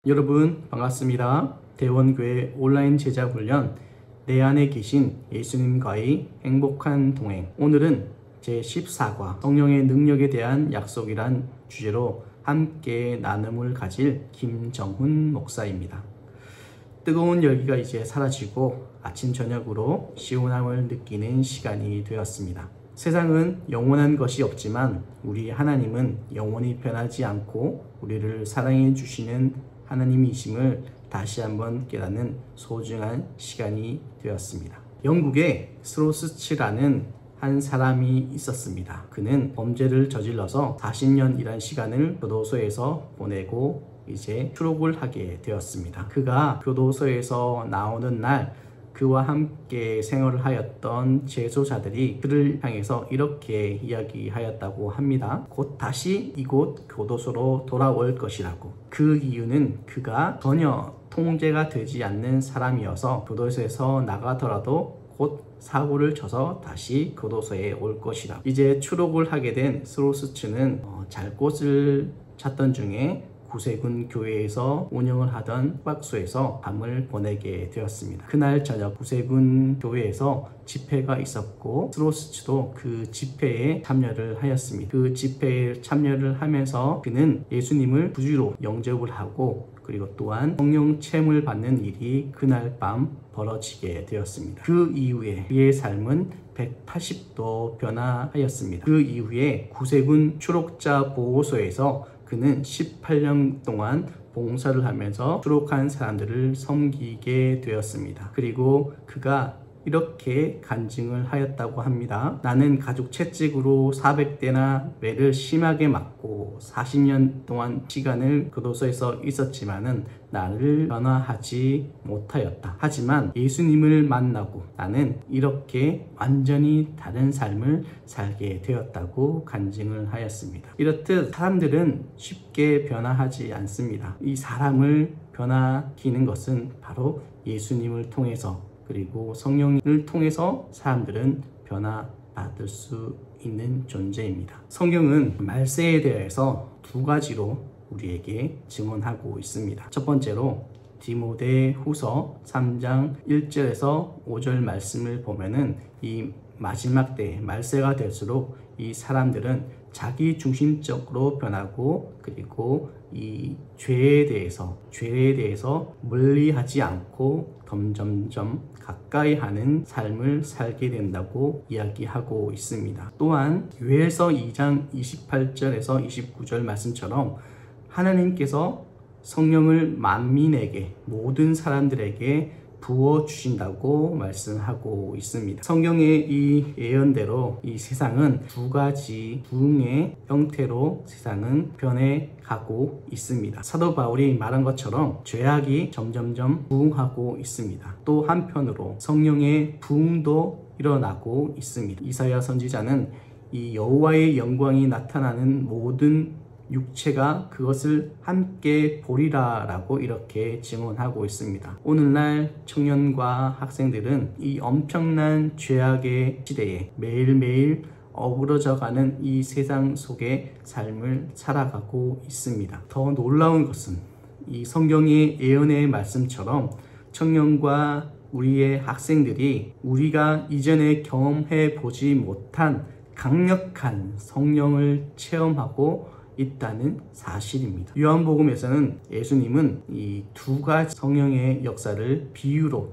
여러분 반갑습니다. 대원교회 온라인 제자 훈련 내 안에 계신 예수님과의 행복한 동행. 오늘은 제14과 성령의 능력에 대한 약속이란 주제로 함께 나눔을 가질 김정훈 목사입니다. 뜨거운 열기가 이제 사라지고 아침 저녁으로 시원함을 느끼는 시간이 되었습니다. 세상은 영원한 것이 없지만 우리 하나님은 영원히 변하지 않고 우리를 사랑해 주시는 하나님이심을 다시 한번 깨닫는 소중한 시간이 되었습니다. 영국에 스로스치라는 한 사람이 있었습니다. 그는 범죄를 저질러서 40년이란 시간을 교도소에서 보내고 이제 추록을 하게 되었습니다. 그가 교도소에서 나오는 날 그와 함께 생활을 하였던 재소자들이 그를 향해서 이렇게 이야기하였다고 합니다. 곧 다시 이곳 교도소로 돌아올 것이라고. 그 이유는 그가 전혀 통제가 되지 않는 사람이어서 교도소에서 나가더라도 곧 사고를 쳐서 다시 교도소에 올 것이다. 이제 추록을 하게 된 스로스츠는 잘 곳을 찾던 중에 구세군 교회에서 운영을 하던 숙박소에서 밤을 보내게 되었습니다. 그날 저녁 구세군 교회에서 집회가 있었고 스로스츠도 그 집회에 참여를 하였습니다. 그 집회에 참여를 하면서 그는 예수님을 구주로 영접을 하고 그리고 또한 성령 체험을 받는 일이 그날 밤 벌어지게 되었습니다. 그 이후에 그의 삶은 180도 변화하였습니다. 그 이후에 구세군 추록자 보호소에서 그는 18년 동안 봉사를 하면서 추록한 사람들을 섬기게 되었습니다. 그리고 그가 이렇게 간증을 하였다고 합니다. 나는 가족 채찍으로 400대나 매를 심하게 맞고 40년 동안 시간을 교도소에서 있었지만은 나를 변화하지 못하였다. 하지만 예수님을 만나고 나는 이렇게 완전히 다른 삶을 살게 되었다고 간증을 하였습니다. 이렇듯 사람들은 쉽게 변화하지 않습니다. 이 사람을 변화시키는 것은 바로 예수님을 통해서 그리고 성령을 통해서 사람들은 변화받을 수 있는 존재입니다. 성경은 말세에 대해서 두 가지로 우리에게 증언하고 있습니다. 첫 번째로 디모데후서 3장 1절에서 5절 말씀을 보면은 이 마지막 때 말세가 될수록 이 사람들은 자기 중심적으로 변하고 그리고 이 죄에 대해서 멀리하지 않고 점점점 가까이 하는 삶을 살게 된다고 이야기하고 있습니다. 또한 요엘서 2장 28절에서 29절 말씀처럼 하나님께서 성령을 만민에게 모든 사람들에게 부어주신다고 말씀하고 있습니다. 성경의 이 예언대로 이 세상은 두 가지 부흥의 형태로 세상은 변해가고 있습니다. 사도 바울이 말한 것처럼 죄악이 점점점 부흥하고 있습니다. 또 한편으로 성령의 부흥도 일어나고 있습니다. 이사야 선지자는 이 여호와의 영광이 나타나는 모든 육체가 그것을 함께 보리라 라고 이렇게 증언하고 있습니다. 오늘날 청년과 학생들은 이 엄청난 죄악의 시대에 매일매일 어그러져가는 이 세상 속의 삶을 살아가고 있습니다. 더 놀라운 것은 이 성경의 예언의 말씀처럼 청년과 우리의 학생들이 우리가 이전에 경험해 보지 못한 강력한 성령을 체험하고 있다는 사실입니다. 요한복음에서는 예수님은 이 두 가지 성령의 역사를 비유로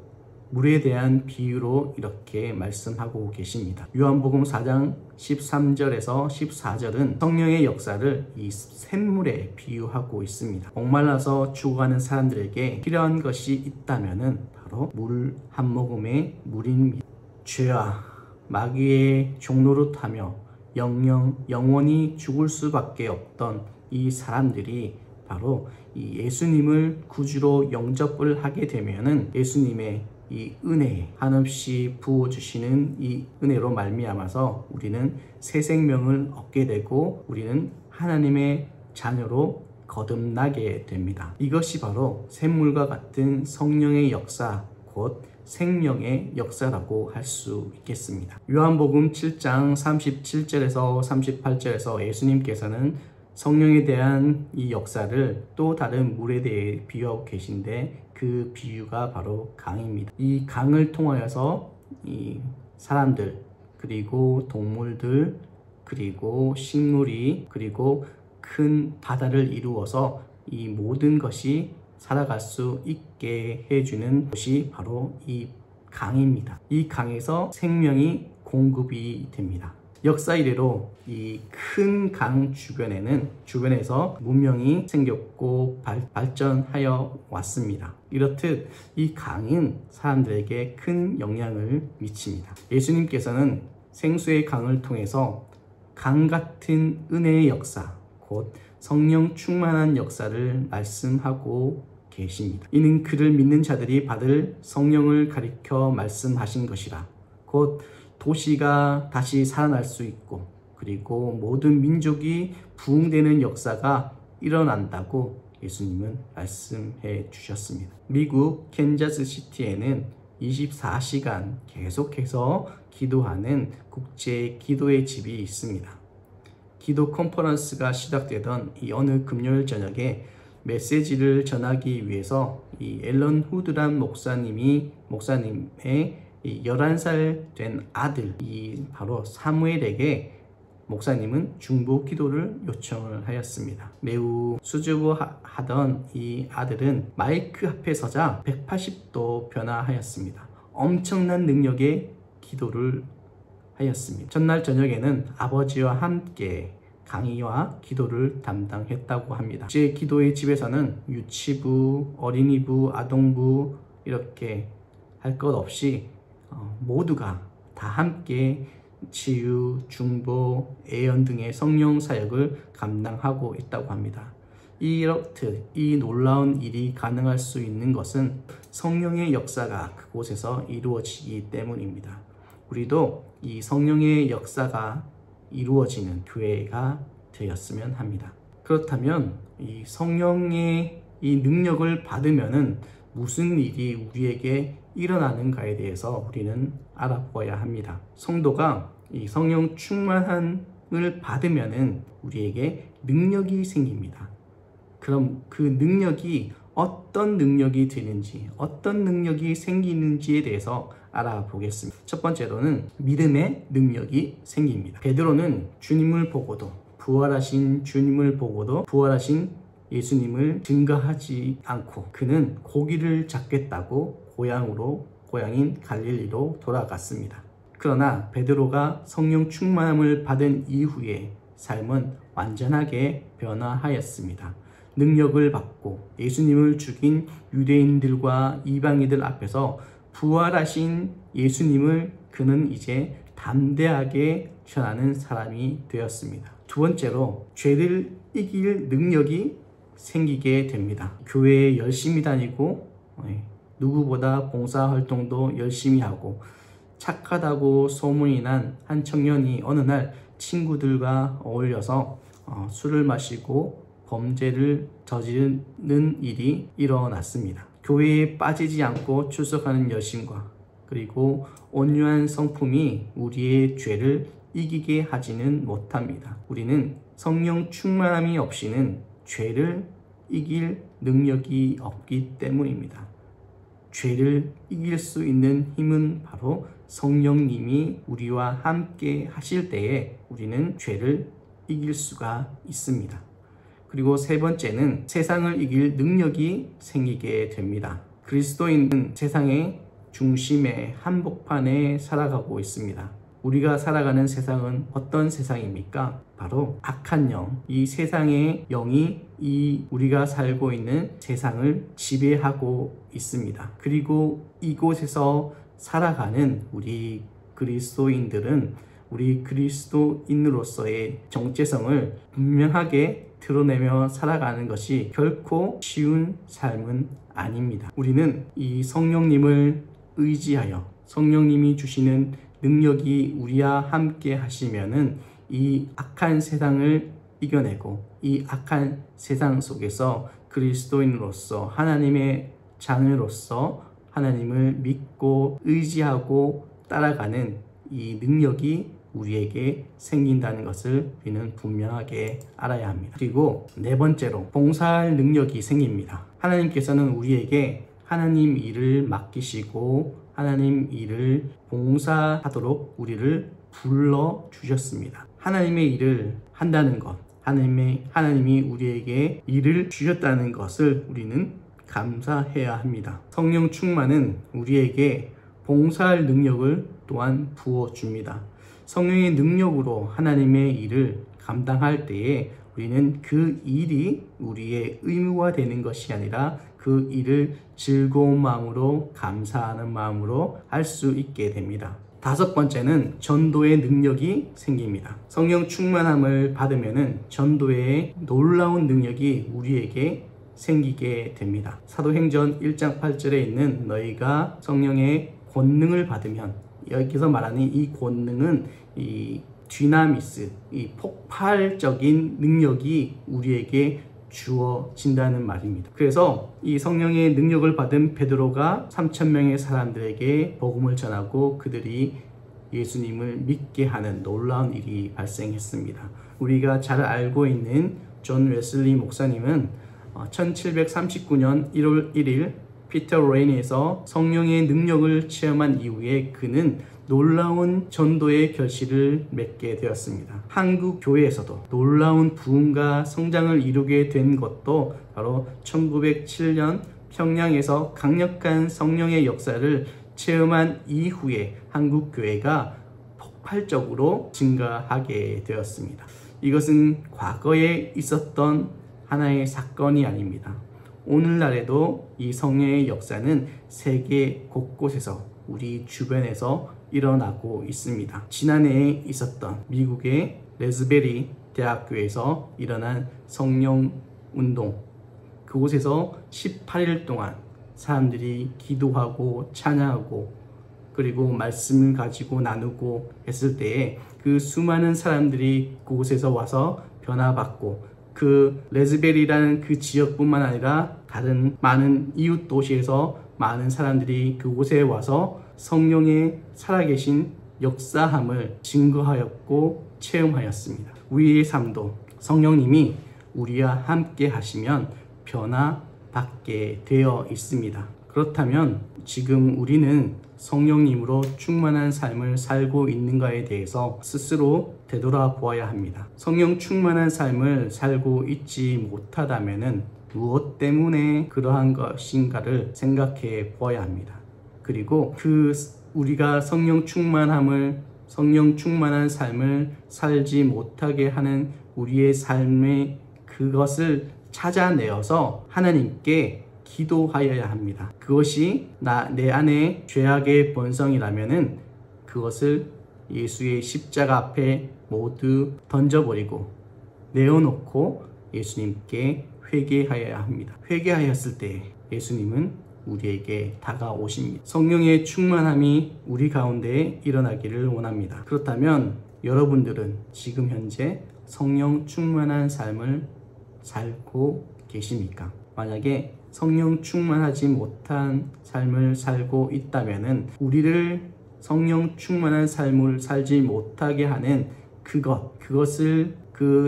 물에 대한 비유로 이렇게 말씀하고 계십니다. 요한복음 4장 13절에서 14절은 성령의 역사를 이 샘물에 비유하고 있습니다. 목말라서 죽어가는 사람들에게 필요한 것이 있다면은 바로 물 한 모금의 물입니다. 죄와 마귀의 종노릇하며 영원히 죽을 수밖에 없던 이 사람들이 바로 이 예수님을 구주로 영접을 하게 되면은 예수님의 이 은혜 한없이 부어주시는 이 은혜로 말미암아서 우리는 새 생명을 얻게 되고 우리는 하나님의 자녀로 거듭나게 됩니다. 이것이 바로 샘물과 같은 성령의 역사 곧 생명의 역사라고 할 수 있겠습니다. 요한복음 7장 37절에서 38절에서 예수님께서는 성령에 대한 이 역사를 또 다른 물에 대해 비유하고 계신데 그 비유가 바로 강입니다. 이 강을 통하여서 이 사람들, 그리고 동물들, 그리고 식물이, 그리고 큰 바다를 이루어서 이 모든 것이 살아갈 수 있게 해주는 것이 바로 이 강입니다. 이 강에서 생명이 공급이 됩니다. 역사 이래로 이 큰 강 주변에서 문명이 생겼고 발전하여 왔습니다. 이렇듯 이 강은 사람들에게 큰 영향을 미칩니다. 예수님께서는 생수의 강을 통해서 강 같은 은혜의 역사, 곧 성령 충만한 역사를 말씀하고 계십니다. 이는 그를 믿는 자들이 받을 성령을 가리켜 말씀하신 것이라. 곧 도시가 다시 살아날 수 있고, 그리고 모든 민족이 부흥되는 역사가 일어난다고 예수님은 말씀해 주셨습니다. 미국 캔자스 시티에는 24시간 계속해서 기도하는 국제 기도의 집이 있습니다. 기도 컨퍼런스가 시작되던 이 어느 금요일 저녁에 메시지를 전하기 위해서 이 앨런 후드란 목사님의 11살 된 아들, 이 바로 사무엘에게 목사님은 중보 기도를 요청을 하였습니다. 매우 수줍어하던 이 아들은 마이크 앞에 서자 180도 변화하였습니다. 엄청난 능력의 기도를 하였습니다. 전날 저녁에는 아버지와 함께 강의와 기도를 담당했다고 합니다. 제 기도의 집에서는 유치부, 어린이부, 아동부 이렇게 할 것 없이 모두가 다 함께 치유, 중보, 애연 등의 성령 사역을 감당하고 있다고 합니다. 이렇듯 이 놀라운 일이 가능할 수 있는 것은 성령의 역사가 그곳에서 이루어지기 때문입니다. 우리도 이 성령의 역사가 이루어지는 교회가 되었으면 합니다. 그렇다면 이 성령의 이 능력을 받으면은 무슨 일이 우리에게 일어나는가에 대해서 우리는 알아보아야 합니다. 성도가 이 성령 충만함을 받으면은 우리에게 능력이 생깁니다. 그럼 그 능력이 어떤 능력이 되는지, 어떤 능력이 생기는지에 대해서 알아보겠습니다. 첫 번째로는 믿음의 능력이 생깁니다. 베드로는 주님을 보고도, 부활하신 주님을 보고도 부활하신 예수님을 증거하지 않고 그는 고기를 잡겠다고 고향인 갈릴리로 돌아갔습니다. 그러나 베드로가 성령 충만함을 받은 이후에 삶은 완전하게 변화하였습니다. 능력을 받고 예수님을 죽인 유대인들과 이방인들 앞에서 부활하신 예수님을 그는 이제 담대하게 전하는 사람이 되었습니다. 두 번째로 죄를 이길 능력이 생기게 됩니다. 교회에 열심히 다니고 누구보다 봉사활동도 열심히 하고 착하다고 소문이 난 한 청년이 어느 날 친구들과 어울려서 술을 마시고 범죄를 저지르는 일이 일어났습니다. 교회에 빠지지 않고 출석하는 열심과 그리고 온유한 성품이 우리의 죄를 이기게 하지는 못합니다. 우리는 성령 충만함이 없이는 죄를 이길 능력이 없기 때문입니다. 죄를 이길 수 있는 힘은 바로 성령님이 우리와 함께 하실 때에 우리는 죄를 이길 수가 있습니다. 그리고 세 번째는 세상을 이길 능력이 생기게 됩니다. 그리스도인은 세상의 중심의 한복판에 살아가고 있습니다. 우리가 살아가는 세상은 어떤 세상입니까? 바로 악한 영, 이 세상의 영이 이 우리가 살고 있는 세상을 지배하고 있습니다. 그리고 이곳에서 살아가는 우리 그리스도인들은 우리 그리스도인으로서의 정체성을 분명하게 드러내며 살아가는 것이 결코 쉬운 삶은 아닙니다. 우리는 이 성령님을 의지하여 성령님이 주시는 능력이 우리와 함께 하시면은 이 악한 세상을 이겨내고 이 악한 세상 속에서 그리스도인으로서 하나님의 자녀로서 하나님을 믿고 의지하고 따라가는 이 능력이 우리에게 생긴다는 것을 우리는 분명하게 알아야 합니다. 그리고 네 번째로 봉사할 능력이 생깁니다. 하나님께서는 우리에게 하나님 일을 맡기시고 하나님 일을 봉사하도록 우리를 불러주셨습니다. 하나님의 일을 한다는 것, 하나님이 우리에게 일을 주셨다는 것을 우리는 감사해야 합니다. 성령 충만은 우리에게 봉사할 능력을 또한 부어줍니다. 성령의 능력으로 하나님의 일을 감당할 때에 우리는 그 일이 우리의 의무화 되는 것이 아니라 그 일을 즐거운 마음으로 감사하는 마음으로 할 수 있게 됩니다. 다섯 번째는 전도의 능력이 생깁니다. 성령 충만함을 받으면은 전도의 놀라운 능력이 우리에게 생기게 됩니다. 사도행전 1장 8절에 있는 너희가 성령의 권능을 받으면, 여기서 말하는 이 권능은 이 디나미스, 이 폭발적인 능력이 우리에게 주어진다는 말입니다. 그래서 이 성령의 능력을 받은 베드로가 3,000명의 사람들에게 복음을 전하고 그들이 예수님을 믿게 하는 놀라운 일이 발생했습니다. 우리가 잘 알고 있는 존 웨슬리 목사님은 1739년 1월 1일 피터 레인에서 성령의 능력을 체험한 이후에 그는 놀라운 전도의 결실을 맺게 되었습니다. 한국 교회에서도 놀라운 부흥과 성장을 이루게 된 것도 바로 1907년 평양에서 강력한 성령의 역사를 체험한 이후에 한국 교회가 폭발적으로 증가하게 되었습니다. 이것은 과거에 있었던 하나의 사건이 아닙니다. 오늘날에도 이 성령의 역사는 세계 곳곳에서 우리 주변에서 일어나고 있습니다. 지난해에 있었던 미국의 레즈베리 대학교에서 일어난 성령 운동, 그곳에서 18일 동안 사람들이 기도하고 찬양하고 그리고 말씀을 가지고 나누고 했을 때에 그 수많은 사람들이 그곳에서 와서 변화받고 그 레즈베리라는 그 지역뿐만 아니라 다른 많은 이웃 도시에서 많은 사람들이 그곳에 와서 성령의 살아계신 역사함을 증거하였고 체험하였습니다. 우리의 삶도 성령님이 우리와 함께 하시면 변화받게 되어 있습니다. 그렇다면 지금 우리는 성령님으로 충만한 삶을 살고 있는가에 대해서 스스로 되돌아보아야 합니다. 성령 충만한 삶을 살고 있지 못하다면 무엇 때문에 그러한 것인가를 생각해 보아야 합니다. 그리고 우리가 성령 충만한 삶을 살지 못하게 하는 우리의 삶의 그것을 찾아내어서 하나님께 기도하여야 합니다. 그것이 내 안에 죄악의 본성이라면은 그것을 예수의 십자가 앞에 모두 던져버리고 내어놓고 예수님께 회개하여야 합니다. 회개하였을 때 예수님은 우리에게 다가오십니다. 성령의 충만함이 우리 가운데 일어나기를 원합니다. 그렇다면 여러분들은 지금 현재 성령 충만한 삶을 살고 계십니까? 만약에 성령 충만하지 못한 삶을 살고 있다면 우리를 성령 충만한 삶을 살지 못하게 하는 그것을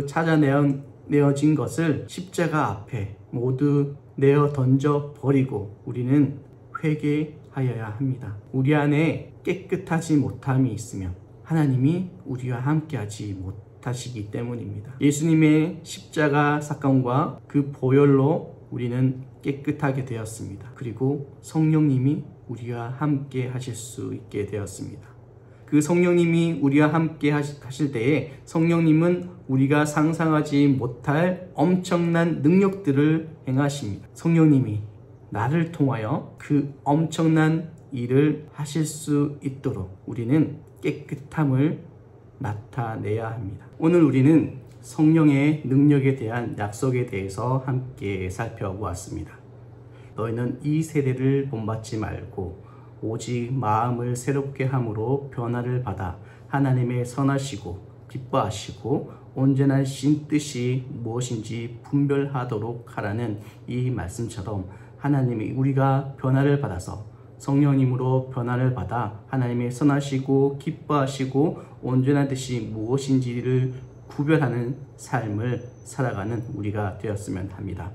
찾아내어진 것을 십자가 앞에 모두 내어 던져 버리고 우리는 회개하여야 합니다. 우리 안에 깨끗하지 못함이 있으면 하나님이 우리와 함께하지 못하시기 때문입니다. 예수님의 십자가 사건과 그 보혈로 우리는 깨끗하게 되었습니다. 그리고 성령님이 우리와 함께 하실 수 있게 되었습니다. 그 성령님이 우리와 함께 하실 때에 성령님은 우리가 상상하지 못할 엄청난 능력들을 행하십니다. 성령님이 나를 통하여 그 엄청난 일을 하실 수 있도록 우리는 깨끗함을 나타내야 합니다. 오늘 우리는 성령의 능력에 대한 약속에 대해서 함께 살펴보았습니다. 너희는 이 세대를 본받지 말고 오직 마음을 새롭게 함으로 변화를 받아 하나님의 선하시고 기뻐하시고 온전하신 뜻이 무엇인지 분별하도록 하라는 이 말씀처럼 하나님이 우리가 변화를 받아서 성령님으로 변화를 받아 하나님의 선하시고 기뻐하시고 온전한 뜻이 무엇인지를 구별하는 삶을 살아가는 우리가 되었으면 합니다.